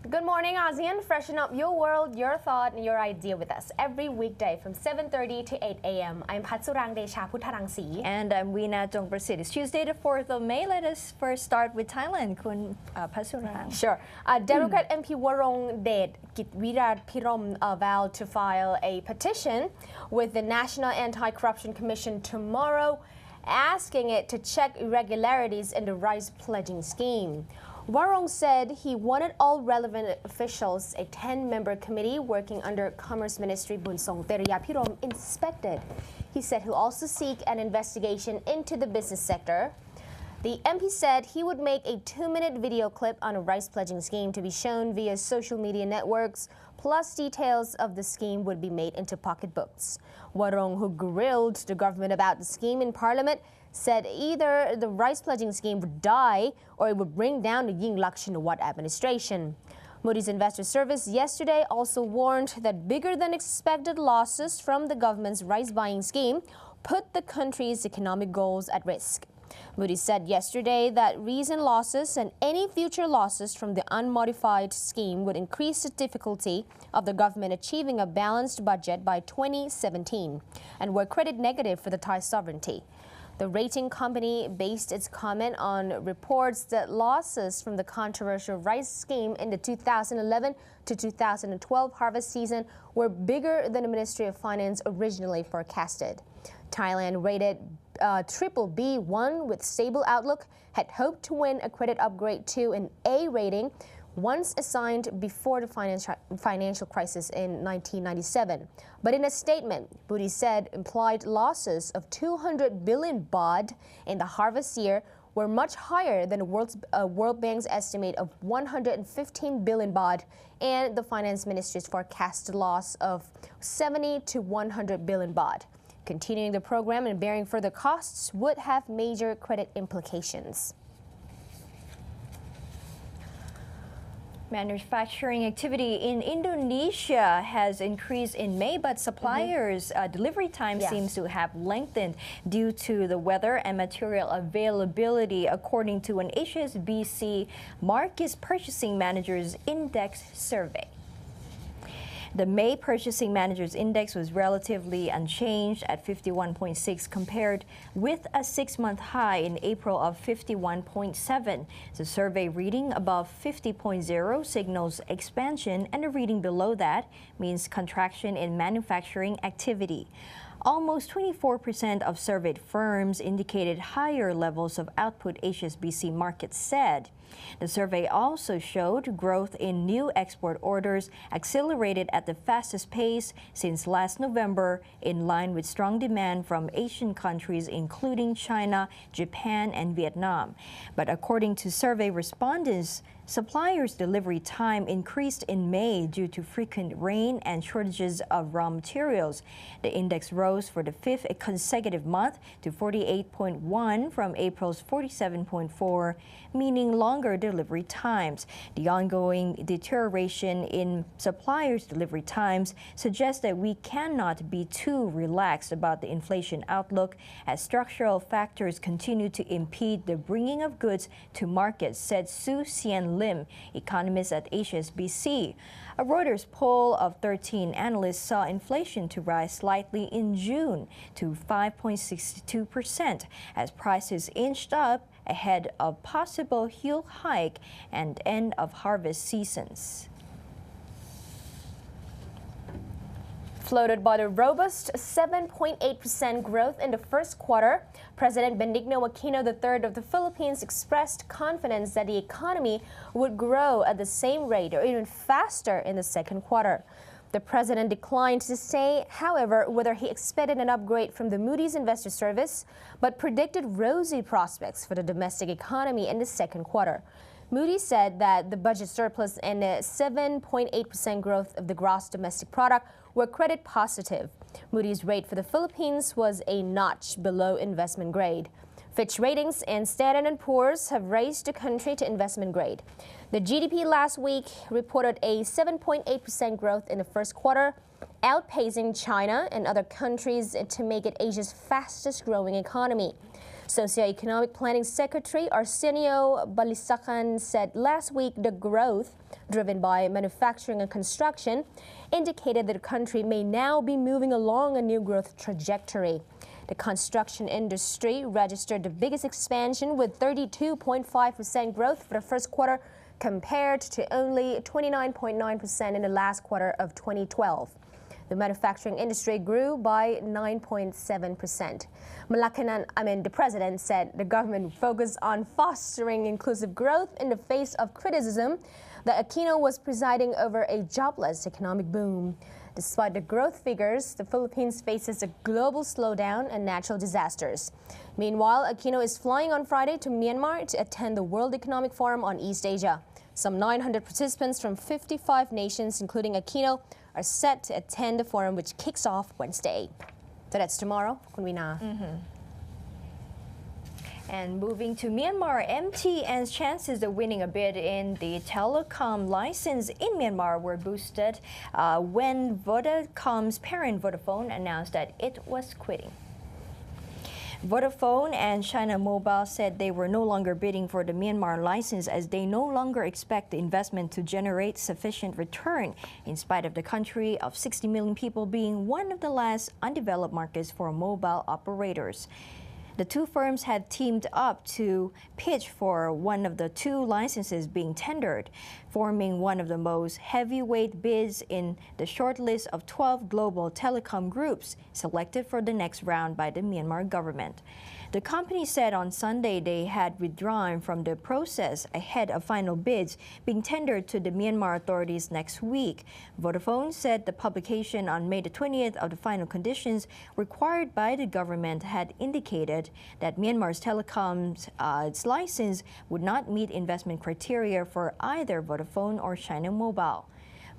Good morning, ASEAN. Freshen up your world, your thought, and your idea with us every weekday from 7:30 to 8 a.m. I'm Patsurang Desha Putharangsi. And I'm Weena Jongprasit. It's Tuesday, the 4th of May. Let us first start with Thailand. Kun Patsurang. Sure. Democrat MP Warong Det Kitwirat Pirom vowed to file a petition with the National Anti-Corruption Commission tomorrow, asking it to check irregularities in the rice pledging scheme. Warong said he wanted all relevant officials, a 10-member committee working under Commerce Ministry Bunsong Teriyapirom, inspected. He said he'll also seek an investigation into the business sector. The MP said he would make a 2-minute video clip on a rice pledging scheme to be shown via social media networks, plus details of the scheme would be made into pocketbooks. Warong, who grilled the government about the scheme in Parliament, said either the rice pledging scheme would die or it would bring down the Yingluck Shinawatra administration. Moody's Investor Service yesterday also warned that bigger than expected losses from the government's rice buying scheme put the country's economic goals at risk. Moody's said yesterday that recent losses and any future losses from the unmodified scheme would increase the difficulty of the government achieving a balanced budget by 2017 and were credit negative for the Thai sovereignty. The rating company based its comment on reports that losses from the controversial rice scheme in the 2011 to 2012 harvest season were bigger than the Ministry of Finance originally forecasted. Thailand, rated BBB1 with stable outlook, had hoped to win a credit upgrade to an A rating once assigned before the financial crisis in 1997. But in a statement, Moody's said implied losses of 200 billion baht in the harvest year were much higher than the World Bank's estimate of 115 billion baht and the Finance Ministry's forecast loss of 70 to 100 billion baht. Continuing the program and bearing further costs would have major credit implications. Manufacturing activity in Indonesia has increased in May, but suppliers' delivery time seems to have lengthened due to the weather and material availability, according to an HSBC Markets Purchasing Managers Index survey. The May Purchasing Managers Index was relatively unchanged at 51.6 compared with a 6-month high in April of 51.7. The survey reading above 50.0 signals expansion, and a reading below that means contraction in manufacturing activity. Almost 24% of surveyed firms indicated higher levels of output, HSBC Markets said. The survey also showed growth in new export orders accelerated at the fastest pace since last November, in line with strong demand from Asian countries including China, Japan, and Vietnam. But according to survey respondents, suppliers' delivery time increased in May due to frequent rain and shortages of raw materials. The index rose for the 5th consecutive month to 48.1 from April's 47.4, meaning longer delivery times. The ongoing deterioration in suppliers' delivery times suggests that we cannot be too relaxed about the inflation outlook, as structural factors continue to impede the bringing of goods to markets, said Su Sien Lim, economist at HSBC. A Reuters poll of 13 analysts saw inflation to rise slightly in June to 5.62% as prices inched up ahead of possible heel hike and end of harvest seasons. Floated by the robust 7.8% growth in the first quarter, President Benigno Aquino III of the Philippines expressed confidence that the economy would grow at the same rate or even faster in the second quarter. The president declined to say, however, whether he expected an upgrade from the Moody's Investor Service, but predicted rosy prospects for the domestic economy in the second quarter. Moody's said that the budget surplus and the 7.8% growth of the gross domestic product were credit positive. Moody's rate for the Philippines was a notch below investment grade. Fitch Ratings and Standard & Poor's have raised the country to investment grade. The GDP last week reported a 7.8% growth in the first quarter, outpacing China and other countries to make it Asia's fastest growing economy. Socioeconomic Planning Secretary Arsenio Balisacan said last week the growth, driven by manufacturing and construction, indicated that the country may now be moving along a new growth trajectory. The construction industry registered the biggest expansion with 32.5% growth for the first quarter compared to only 29.9% in the last quarter of 2012. The manufacturing industry grew by 9.7%. The president said the government focused on fostering inclusive growth in the face of criticism that AQUINO was presiding over a jobless economic boom. Despite the growth figures, the Philippines faces a global slowdown and natural disasters. Meanwhile, AQUINO is flying on Friday to Myanmar to attend the World Economic Forum on East Asia. Some 900 participants from 55 nations, including AQUINO, are set to attend the forum, which kicks off Wednesday. So that's tomorrow, Kunwina. And moving to Myanmar, MTN's chances of winning a bid in the telecom license in Myanmar were boosted when Vodacom's parent Vodafone announced that it was quitting. Vodafone and China Mobile said they were no longer bidding for the Myanmar license as they no longer expect the investment to generate sufficient return, in spite of the country of 60 million people being one of the last undeveloped markets for mobile operators. The two firms had teamed up to pitch for one of the two licenses being tendered, forming one of the most heavyweight bids in the short list of 12 global telecom groups selected for the next round by the Myanmar government. The company said on Sunday they had withdrawn from the process ahead of final bids being tendered to the Myanmar authorities next week. Vodafone said the publication on May the 20th of the final conditions required by the government had indicated that Myanmar's telecoms its license would not meet investment criteria for either Vodafone or China Mobile.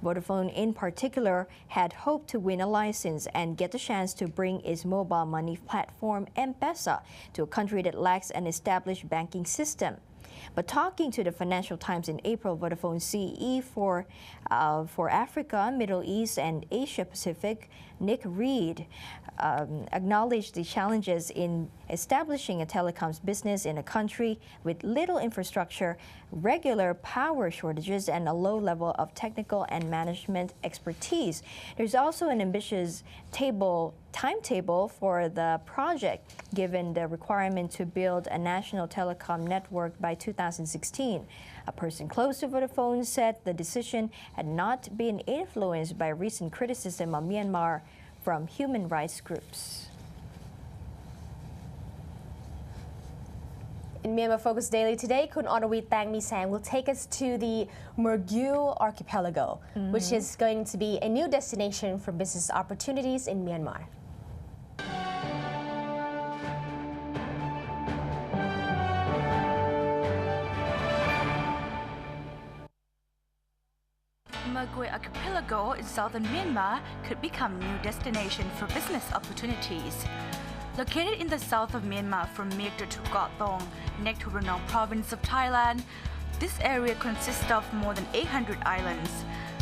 Vodafone in particular had hoped to win a license and get the chance to bring its mobile money platform M-Pesa to a country that lacks an established banking system. But talking to the Financial Times in April, Vodafone CE for Africa, Middle East and Asia Pacific, Nick Reed, acknowledged the challenges in establishing a telecoms business in a country with little infrastructure, regular power shortages, and a low level of technical and management expertise. There's also an ambitious timetable for the project, given the requirement to build a national telecom network by 2016. A person close to Vodafone said the decision had not been influenced by recent criticism of Myanmar from human rights groups. In Myanmar Focus Daily today, Kun Orawit Tang Misang will take us to the Mergui Archipelago, which is going to be a new destination for business opportunities in Myanmar. Mergui Archipelago in southern Myanmar could become a new destination for business opportunities. Located in the south of Myanmar from Mergui to Gautong, next to Ranong province of Thailand, this area consists of more than 800 islands.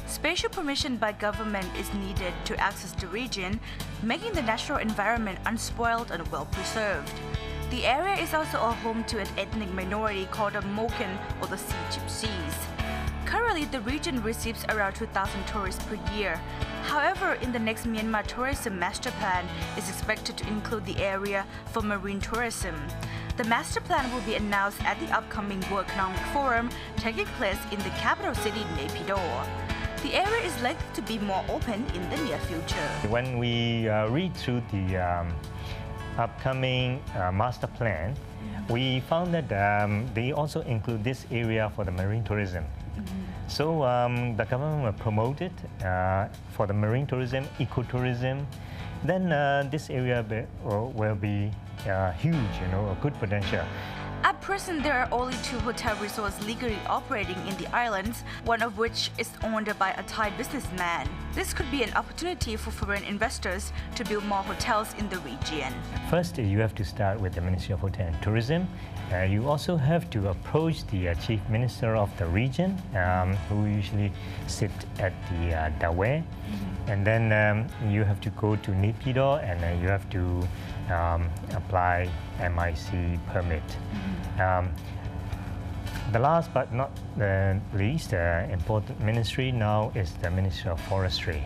Special permission by government is needed to access the region, making the natural environment unspoiled and well preserved. The area is also a home to an ethnic minority called the Moken or the Sea Gypsies. Currently, the region receives around 2,000 tourists per year. However, in the next Myanmar Tourism Master Plan is expected to include the area for marine tourism. The master plan will be announced at the upcoming World Economic Forum taking place in the capital city, Naypyidaw. The area is likely to be more open in the near future. When we read through the upcoming master plan, we found that they also include this area for the marine tourism. So the government will promote it for the marine tourism, ecotourism. Then this area will be huge, a good potential. At present, there are only 2 hotel resorts legally operating in the islands, one of which is owned by a Thai businessman. This could be an opportunity for foreign investors to build more hotels in the region. First, you have to start with the Ministry of Hotel and Tourism. You also have to approach the Chief Minister of the region, who usually sit at the Dawei. And then you have to go to Naypyidaw and you have to apply MIC permit. The last but not the least important ministry now is the Ministry of Forestry.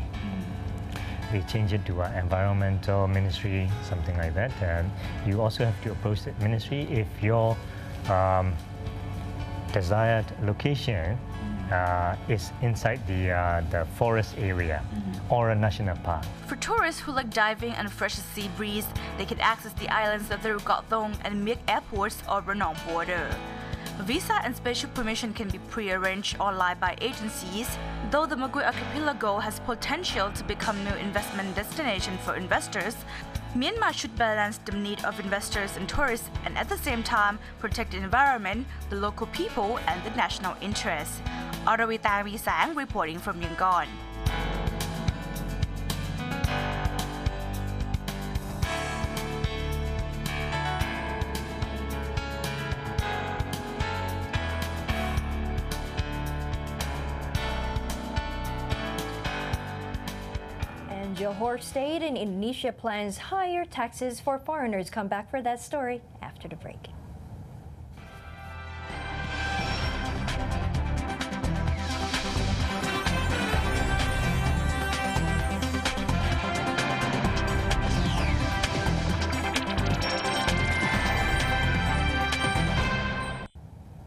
We change it to an environmental ministry, something like that. And you also have to approach that ministry if your desired location is inside the forest area or a national park. For tourists who like diving and fresh sea breeze, they can access the islands of the GOVT'S and Mergui airports or Ranong border. Visa and special permission can be pre-arranged online by agencies, though the Mergui Archipelago has potential to become new investment destination for investors. Myanmar should balance the need of investors and tourists and at the same time protect the environment, the local people and the national interests. Aravita Visang reporting from Yangon. Johor State in Indonesia plans higher taxes for foreigners. Come back for that story after the break.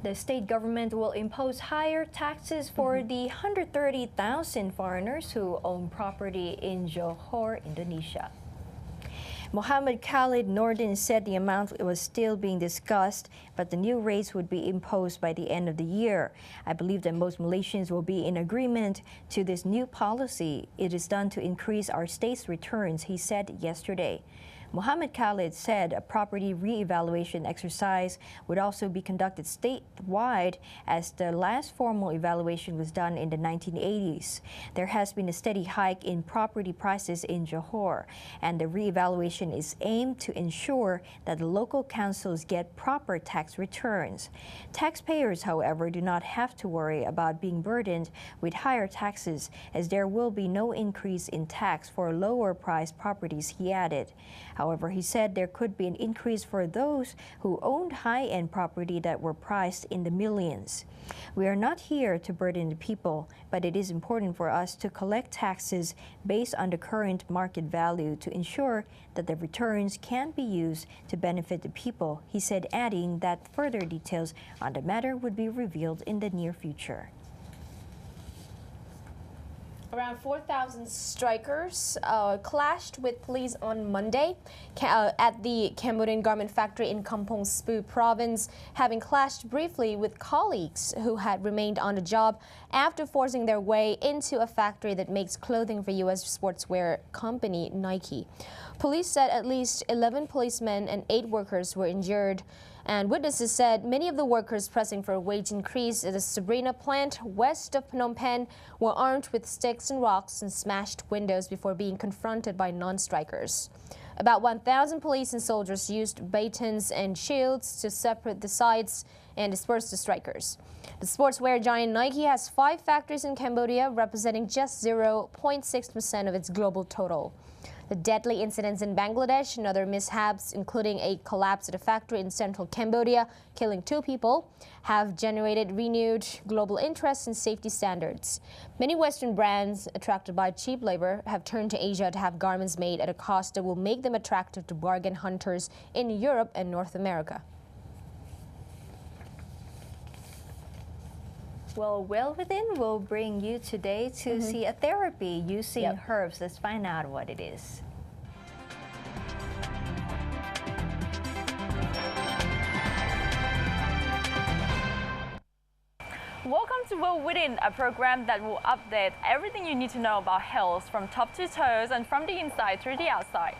The state government will impose higher taxes for the 130,000 foreigners who own property in Johor, Indonesia. Mohammed Khalid Nordin said the amount was still being discussed, but the new rates would be imposed by the end of the year. I believe that most Malaysians will be in agreement to this new policy. It is done to increase our state's returns, he said yesterday. Mohammed Khalid said a property re-evaluation exercise would also be conducted statewide, as the last formal evaluation was done in the 1980s. There has been a steady hike in property prices in Johor, and the re-evaluation is aimed to ensure that the local councils get proper tax returns. Taxpayers, however, do not have to worry about being burdened with higher taxes, as there will be no increase in tax for lower-priced properties, he added. However, he said there could be an increase for those who owned high-end property that were priced in the millions. We are not here to burden the people, but it is important for us to collect taxes based on the current market value to ensure that the returns can be used to benefit the people, he said, adding that further details on the matter would be revealed in the near future. Around 4,000 strikers clashed with police on Monday at the Cambodian garment factory in Kampong Spu province, having clashed briefly with colleagues who had remained on the job after forcing their way into a factory that makes clothing for U.S. sportswear company Nike. Police said at least 11 policemen and 8 workers were injured. And witnesses said many of the workers pressing for a wage increase at the Sabrina plant west of Phnom Penh were armed with sticks and rocks and smashed windows before being confronted by non-strikers. About 1,000 police and soldiers used batons and shields to separate the sides and disperse the strikers. The sportswear giant Nike has 5 factories in Cambodia, representing just 0.6% of its global total. The deadly incidents in Bangladesh and other mishaps, including a collapse at a factory in central Cambodia, killing 2 people, have generated renewed global interest in safety standards. Many Western brands, attracted by cheap labor, have turned to Asia to have garments made at a cost that will make them attractive to bargain hunters in Europe and North America. Well, Well Within will bring you today to see a therapy using herbs. Let's find out what it is. Welcome to Well Within, a program that will update everything you need to know about health from top to toes and from the inside through the outside.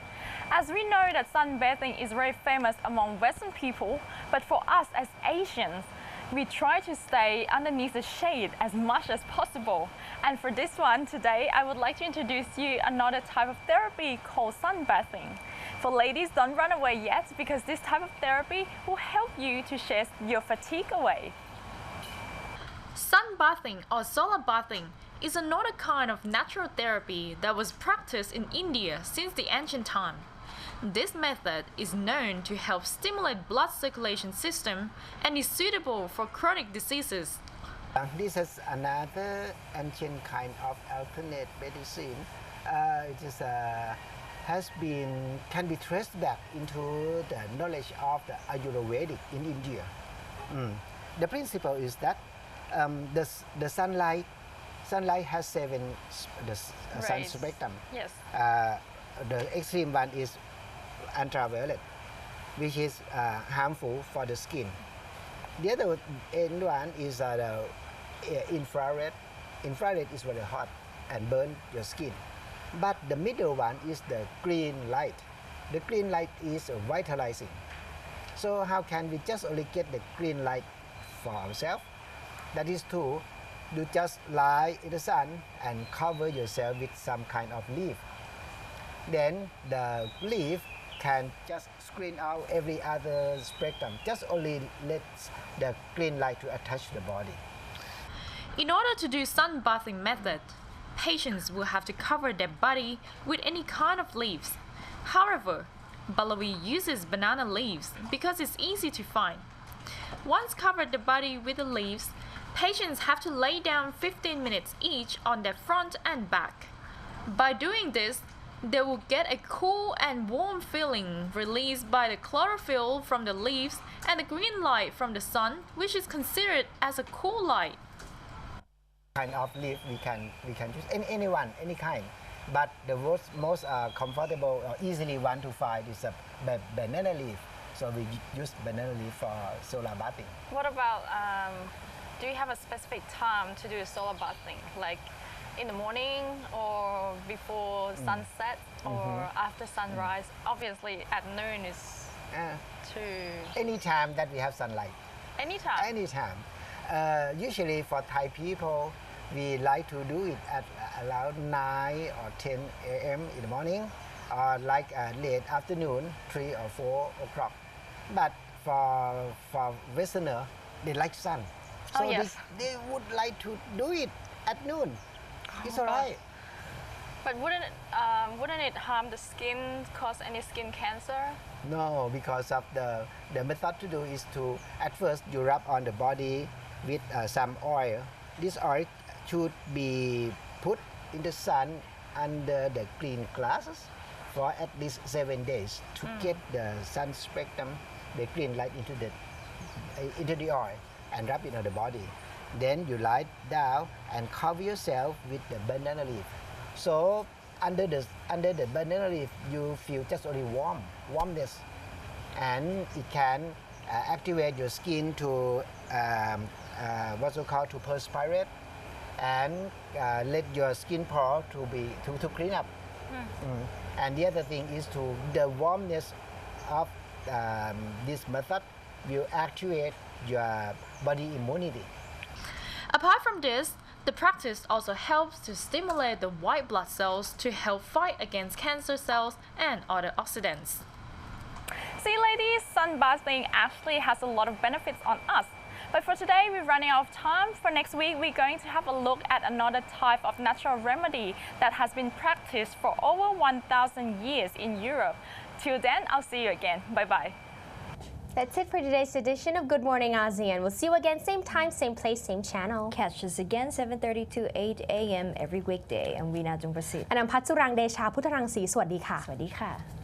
As we know that sunbathing is very famous among Western people, but for us as Asians, we try to stay underneath the shade as much as possible. And for this one today, I would like to introduce you another type of therapy called sunbathing. For ladies, don't run away yet, because this type of therapy will help you to chase your fatigue away. Sunbathing or solar bathing is another kind of natural therapy that was practiced in India since the ancient time. This method is known to help stimulate blood circulation system and is suitable for chronic diseases. This is another ancient kind of alternate medicine. It is can be traced back into the knowledge of the Ayurvedic in India. The principle is that the sunlight has 7 sun spectrum. Yes. The extreme one is ultraviolet, which is harmful for the skin. The other end one is the infrared. Infrared is very hot and burn your skin. But the middle one is the green light. The green light is vitalizing. So how can we just only get the green light for ourselves? That is to you just lie in the sun and cover yourself with some kind of leaf. Then the leaf can just screen out every other spectrum. Just only let the green light to attach the body. In order to do sunbathing method, patients will have to cover their body with any kind of leaves. However, Balawi uses banana leaves because it's easy to find. Once covered the body with the leaves, patients have to lay down 15 minutes each on their front and back. By doing this, they will get a cool and warm feeling released by the chlorophyll from the leaves and the green light from the sun, which is considered as a cool light. Kind of leaf we can use any kind, but the most comfortable or easily one to find is a banana leaf. So we use banana leaf for solar bathing. What about, do you have a specific time to do solar bathing? Like in the morning or before sunset or after sunrise? Obviously at noon is too... Any time that we have sunlight. Anytime? Anytime. Usually for Thai people, we like to do it at around 9 or 10 a.m. in the morning, or like late afternoon, 3 or 4 o'clock. But for Westerner, they like sun. So they would like to do it at noon. It's all right. But wouldn't it harm the skin, cause any skin cancer? No, because of the method to do is to, at first you rub on the body with some oil. This oil should be put in the sun under the green glasses for at least 7 days to get the sun spectrum, the green light into the oil and rub it on the body. Then you lie down and cover yourself with the banana leaf. So under the banana leaf, you feel just only warmness, and it can activate your skin to what's it called, to perspirate, and let your skin pore to clean up. And the other thing is the warmness of this method will activate your body immunity. Apart from this, the practice also helps to stimulate the white blood cells to help fight against cancer cells and other oxidants. See ladies, sunbathing actually has a lot of benefits on us. But for today, we're running out of time. For next week, we're going to have a look at another type of natural remedy that has been practiced for over 1,000 years in Europe. Till then, I'll see you again. Bye-bye. That's it for today's edition of Good Morning ASEAN. We'll see you again, same time, same place, same channel. Catch us again 7:30 to 8 a.m. every weekday. I'm Veena Jungprasit. อนันต์พัชสุรังเดชาพุทธรังสีสวัสดีค่ะ สวัสดีค่ะ